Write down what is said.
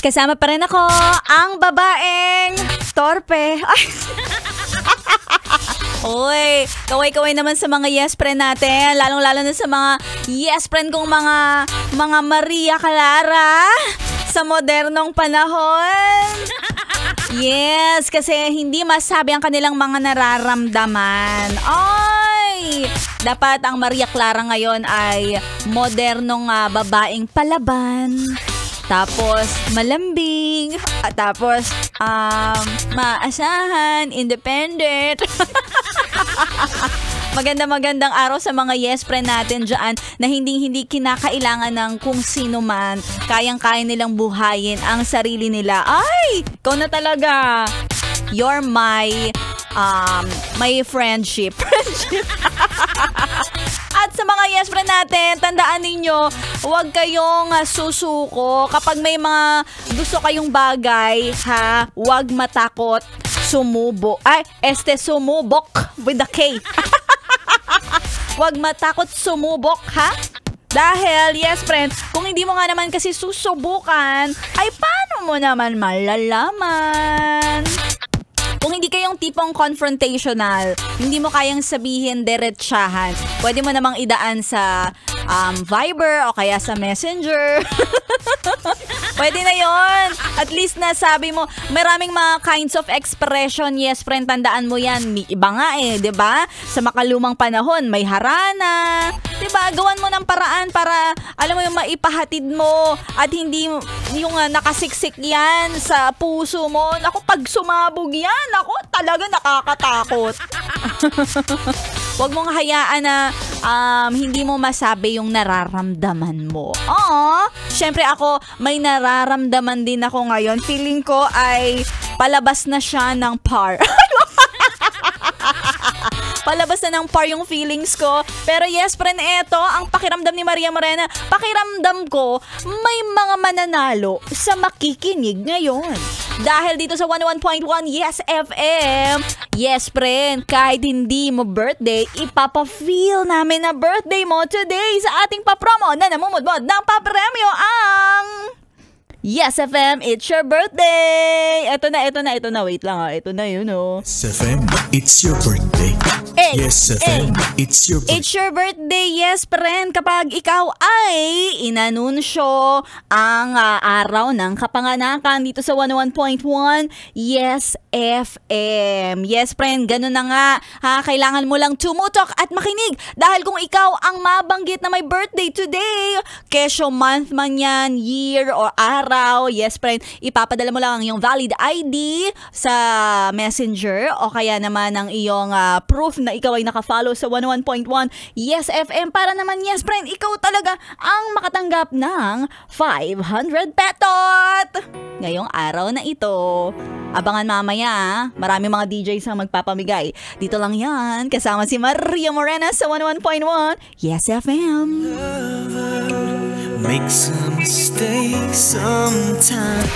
Kasama pa rin ako, ang babaeng torpe. Ay. Uy, kaway-kaway naman sa mga yes friend natin. Lalong-lalo na sa mga yes friend kong mga Maria Clara sa modernong panahon. Yes, kasi hindi masabi ang kanilang mga nararamdaman. Ay, dapat ang Maria Clara ngayon ay modernong babaeng palaban. Tapos, malambing. At tapos, maasahan, independent. Magandang araw sa mga yes friend natin dyan na hindi kinakailangan ng kung sino man. Kayang-kaya nilang buhayin ang sarili nila. Ay, ikaw na talaga. You're my friendship. At sa mga yes friend natin, tandaan ninyo, huwag kayong susuko. Kapag may mga gusto kayong bagay, huwag matakot sumubok. Sumubok with the K. Huwag matakot sumubok, Dahil, yes friend, kung hindi mo nga naman kasi susubukan, ay paano mo naman malalaman? Kung hindi kayong tipong confrontational, hindi mo kayang sabihin diretsahan, pwede mo namang idaan sa Viber o kaya sa Messenger. Pwede na yon. At least nasabi mo, maraming mga kinds of expression. Yes, friend, tandaan mo yan. May iba nga diba? Sa makalumang panahon, may harana. Diba? Gawan mo ng paraan para, alam mo yung maipahatid mo at hindi yung nakasiksik yan sa puso mo. Ako, pag sumabog yan, ako talaga nakakatakot. Huwag mong hayaan na hindi mo masabi yung nararamdaman mo. Oo, syempre ako, may nararamdaman din ako ngayon. Feeling ko ay palabas na siya ng par. Palabas na ng par yung feelings ko. Pero yes, friend, eto, ang pakiramdam ni Maria Morena, pakiramdam ko, may mga mananalo sa makikinig ngayon. Dahil dito sa 101.1 Yes FM, yes, friend, kahit hindi mo birthday, ipapa-feel namin na birthday mo today sa ating papromo na namumudmod ng papremyo ang Yes FM, it's your birthday! Ito na. Wait lang Ito na yun, Yes FM, it's your birthday. Yes FM, it's your birthday. It's your birthday, yes, friend. Kapag ikaw ay inanunsyo ang araw ng kapanganakan dito sa 101.1 Yes FM. Yes, friend, ganun na nga. Kailangan mo lang tumutok at makinig. Dahil kung ikaw ang mabanggit na may birthday today, kesyo month man yan, year or araw, yes, friend, ipapadala mo lang yung valid ID sa Messenger o kaya naman ang iyong proof na ikaw ay nakafollow sa 101.1 Yes FM para naman, yes, friend, ikaw talaga ang makatanggap ng 500 petot ngayong araw na ito. Abangan mamaya, marami mga DJs ang magpapamigay. Dito lang yan, kasama si Maria Morena sa 101.1 Yes FM. Make some mistakes sometimes.